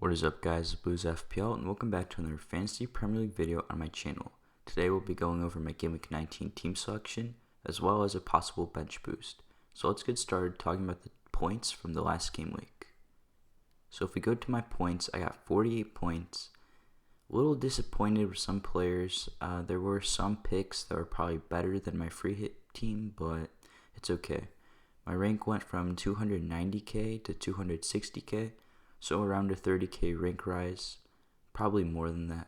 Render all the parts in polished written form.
What is up guys, bluesfpl, and welcome back to another Fantasy Premier League video on my channel. Today we'll be going over my GW19 team selection, as well as a possible bench boost. So let's get started talking about the points from the last game week. So if we go to my points, I got 48 points. A little disappointed with some players. There were some picks that were probably better than my free hit team, but it's okay. My rank went from 290k to 260k. So around a 30k rank rise, probably more than that.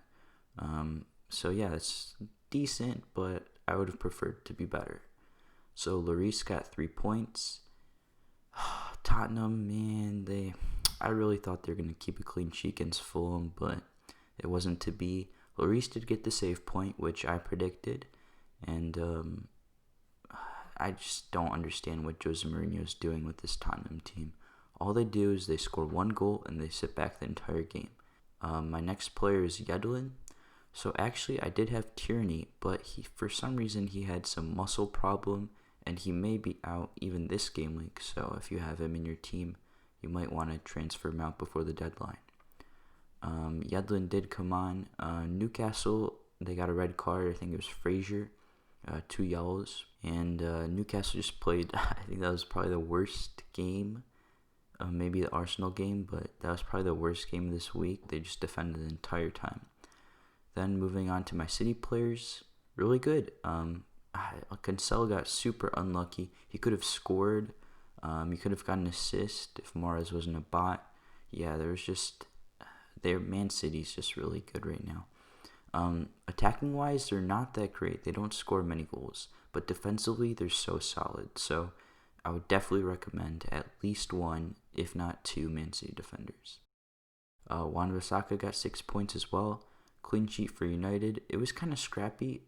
So yeah, it's decent, but I would have preferred to be better. So Lloris got 3 points. Tottenham, man, I really thought they were going to keep a clean sheet against Fulham, but it wasn't to be. Lloris did get the save point, which I predicted, and I just don't understand what Jose Mourinho is doing with this Tottenham team. All they do is they score 1 goal and they sit back the entire game. My next player is Yedlin. So actually I did have Tierney, but for some reason he had some muscle problem and he may be out even this game week. So if you have him in your team, you might want to transfer him out before the deadline. Yedlin did come on. Newcastle, they got a red card. I think it was Frazier. 2 yellows. And Newcastle just played, I think that was probably the worst game. Maybe the Arsenal game, but that was probably the worst game this week. They just defended the entire time. Then moving on to my City players, really good. Cancelo got super unlucky. He could have scored. He could have gotten an assist if Mahrez wasn't a bot. Yeah, Man City's just really good right now. Attacking wise, they're not that great. They don't score many goals, but defensively, they're so solid. So I would definitely recommend at least 1, if not 2, Man City defenders. Wan-Bissaka got 6 points as well. Clean sheet for United. It was kind of scrappy.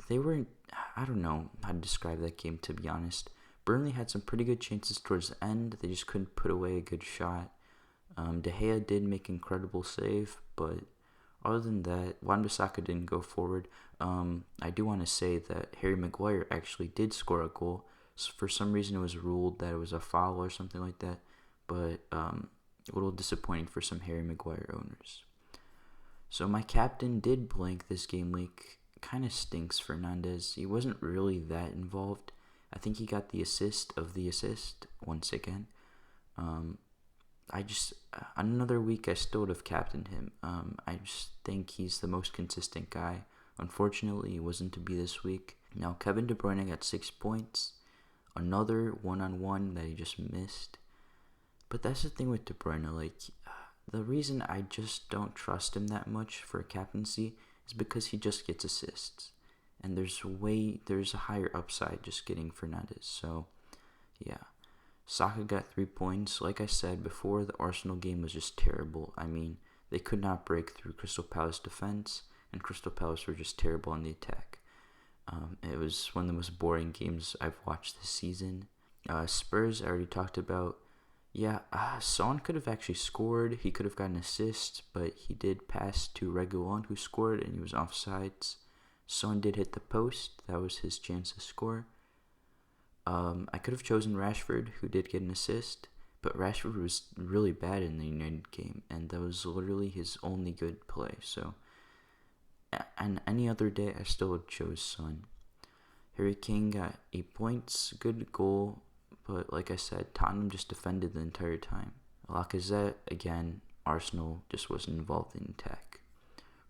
They weren't. I don't know how to describe that game, to be honest. Burnley had some pretty good chances towards the end. They just couldn't put away a good shot. De Gea did make an incredible save, but other than that, Wan-Bissaka didn't go forward. I do want to say that Harry Maguire actually did score a goal. So for some reason, it was ruled that it was a foul or something like that. But a little disappointing for some Harry Maguire owners. So my captain did blank this game week. Kind of stinks, Fernandez. He wasn't really that involved. I think he got the assist of the assist once again. Another week I still would have captained him. I just think he's the most consistent guy. Unfortunately, it wasn't to be this week. Now, Kevin De Bruyne got 6 points. Another one-on-one that he just missed. But that's the thing with De Bruyne. The reason I just don't trust him that much for a captaincy is because he just gets assists. And there's a higher upside just getting Fernandez. So, yeah. Saka got 3 points. Like I said before, the Arsenal game was just terrible. I mean, they could not break through Crystal Palace defense, and Crystal Palace were just terrible on the attack. It was one of the most boring games I've watched this season. Spurs, I already talked about. Yeah, Son could have actually scored. He could have gotten an assist, but he did pass to Reguilon, who scored, and he was offsides. Son did hit the post. That was his chance to score. I could have chosen Rashford, who did get an assist, but Rashford was really bad in the United game, and that was literally his only good play. So, and any other day, I still would chose Son. Harry Kane got 8 points, good goal, but like I said, Tottenham just defended the entire time. Lacazette, again, Arsenal just wasn't involved in attack.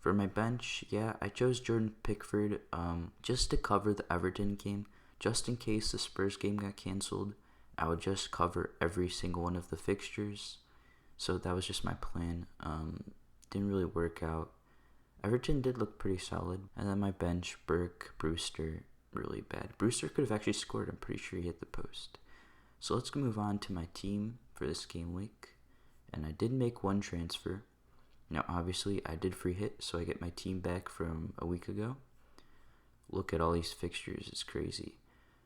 For my bench, yeah, I chose Jordan Pickford just to cover the Everton game. Just in case the Spurs game got cancelled, I would just cover every single one of the fixtures. So that was just my plan. Didn't really work out. Everton did look pretty solid. And then my bench, Burke, Brewster, really bad. Brewster could have actually scored. I'm pretty sure he hit the post. So let's move on to my team for this game week. And I did make 1 transfer. Now obviously I did free hit, so I get my team back from a week ago. Look at all these fixtures, it's crazy.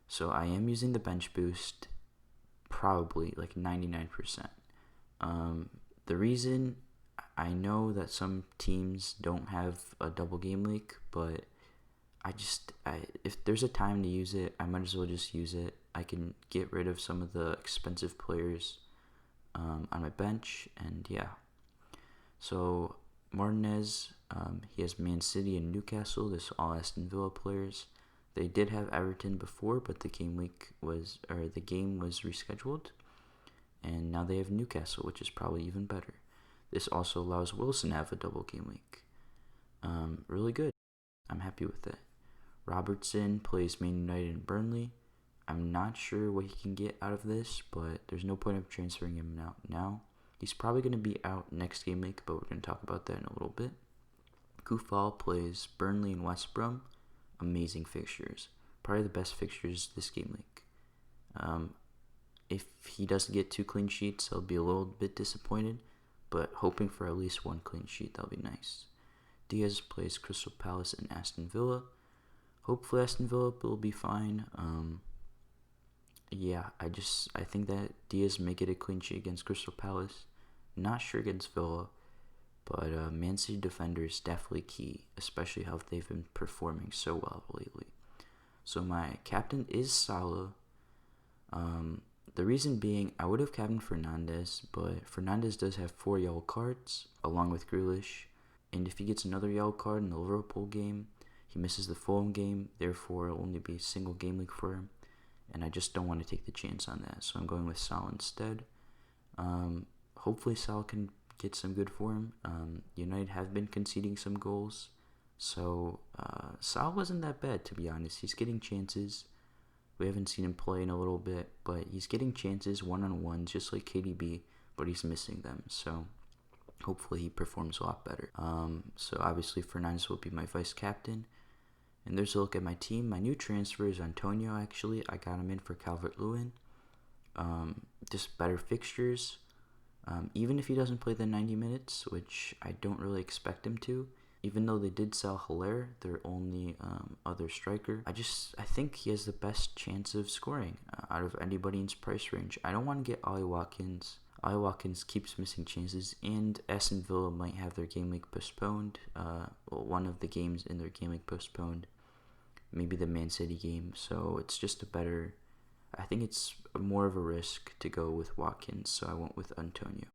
So I am using the bench boost, probably 99%. The reason, I know that some teams don't have a double game week, but if there's a time to use it, I might as well just use it. I can get rid of some of the expensive players on my bench, and yeah. So Martinez, he has Man City and Newcastle. This all Aston Villa players. They did have Everton before, but the game was rescheduled, and now they have Newcastle, which is probably even better. This also allows Wilson to have a double game week. Really good. I'm happy with that. Robertson plays Man United and Burnley. I'm not sure what he can get out of this, but there's no point of transferring him now. He's probably going to be out next game week, but we're going to talk about that in a little bit. Kufal plays Burnley and West Brom. Amazing fixtures. Probably the best fixtures this game week. If he doesn't get 2 clean sheets, I'll be a little bit disappointed, but hoping for at least 1 clean sheet, that'll be nice. Diaz plays Crystal Palace and Aston Villa. Hopefully Aston Villa will be fine. I think that Diaz may get a clean sheet against Crystal Palace. Not sure against Villa, but Man City defender is definitely key, especially how they've been performing so well lately. So my captain is Salah. The reason being, I would have captained Fernandes, but Fernandes does have 4 yellow cards, along with Grealish. And if he gets another yellow card in the Liverpool game, he misses the Fulham game, therefore it'll only be a single game week for him. And I just don't want to take the chance on that, so I'm going with Salah instead. Hopefully Salah can get some good form. United have been conceding some goals, so Salah wasn't that bad, to be honest. He's getting chances. We haven't seen him play in a little bit, but he's getting chances one-on-one, just like KDB, but he's missing them, so hopefully he performs a lot better. So obviously Fernandes will be my vice captain. And there's a look at my team. My new transfer is Antonio, actually. I got him in for Calvert-Lewin. Just better fixtures. Even if he doesn't play the 90 minutes, which I don't really expect him to. Even though they did sell Haller, their only other striker. I think he has the best chance of scoring out of anybody in his price range. I don't want to get Ollie Watkins. Ollie Watkins keeps missing chances, and Aston Villa might have their game week postponed. One of the games in their game week postponed. Maybe the Man City game, so it's just I think it's more of a risk to go with Watkins, so I went with Antonio.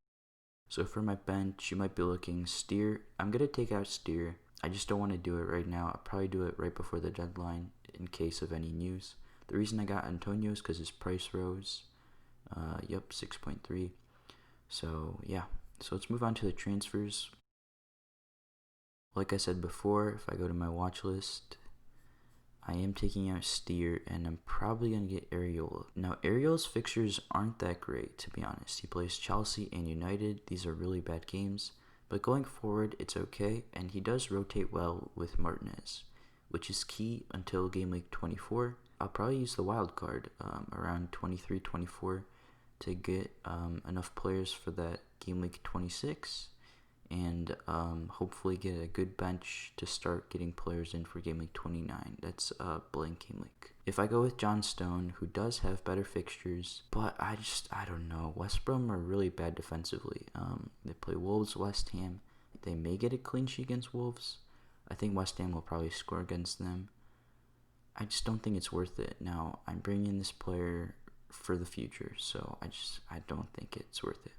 So for my bench, you might be looking Steer. I'm going to take out Steer. I just don't want to do it right now. I'll probably do it right before the deadline in case of any news. The reason I got Antonio is because his price rose. 6.3. So yeah, so let's move on to the transfers. Like I said before, if I go to my watch list, I am taking out Steer, and I'm probably going to get Areola. Now, Areola's fixtures aren't that great, to be honest. He plays Chelsea and United. These are really bad games. But going forward, it's okay, and he does rotate well with Martinez, which is key until game week 24. I'll probably use the wild card around 23-24 to get enough players for that game week 26. And hopefully get a good bench to start getting players in for game week 29. That's blank game week. If I go with John Stone, who does have better fixtures, but I don't know. West Brom are really bad defensively. They play Wolves, West Ham. They may get a clean sheet against Wolves. I think West Ham will probably score against them. I just don't think it's worth it. Now, I'm bringing in this player for the future, so I don't think it's worth it.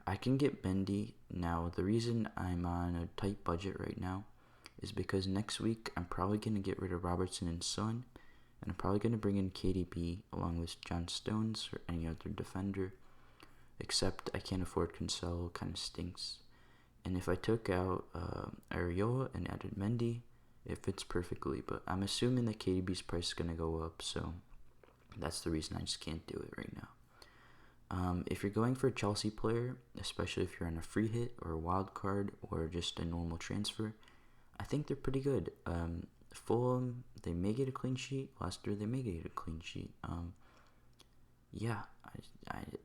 I can get Mendy. Now, the reason I'm on a tight budget right now is because next week I'm probably going to get rid of Robertson and Son, and I'm probably going to bring in KDB along with John Stones or any other defender, except I can't afford Cancelo, kind of stinks. And if I took out Areola and added Mendy, it fits perfectly, but I'm assuming that KDB's price is going to go up, so that's the reason I just can't do it right now. If you're going for a Chelsea player, especially if you're on a free hit or a wild card or just a normal transfer, I think they're pretty good. Fulham, they may get a clean sheet. Leicester, they may get a clean sheet. I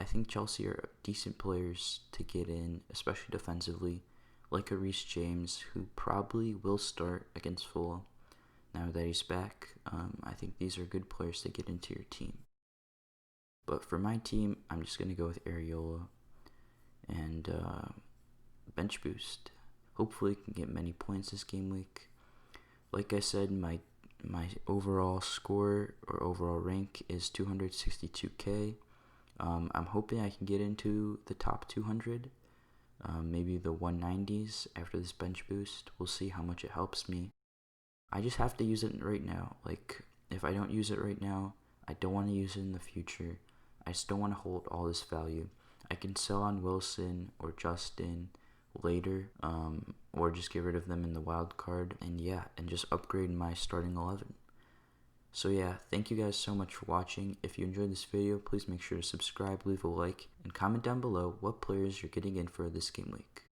think Chelsea are decent players to get in, especially defensively, like a Reece James, who probably will start against Fulham now that he's back. I think these are good players to get into your team. But for my team, I'm just going to go with Areola and bench boost. Hopefully I can get many points this game week. Like I said, my overall score or overall rank is 262k. I'm hoping I can get into the top 200, maybe the 190s after this bench boost. We'll see how much it helps me. I just have to use it right now. Like, if I don't use it right now, I don't want to use it in the future. I just don't want to hold all this value. I can sell on Wilson or Justin later, or just get rid of them in the wild card, and yeah, and just upgrade my starting 11. So yeah, thank you guys so much for watching. If you enjoyed this video, please make sure to subscribe, leave a like, and comment down below what players you're getting in for this game week.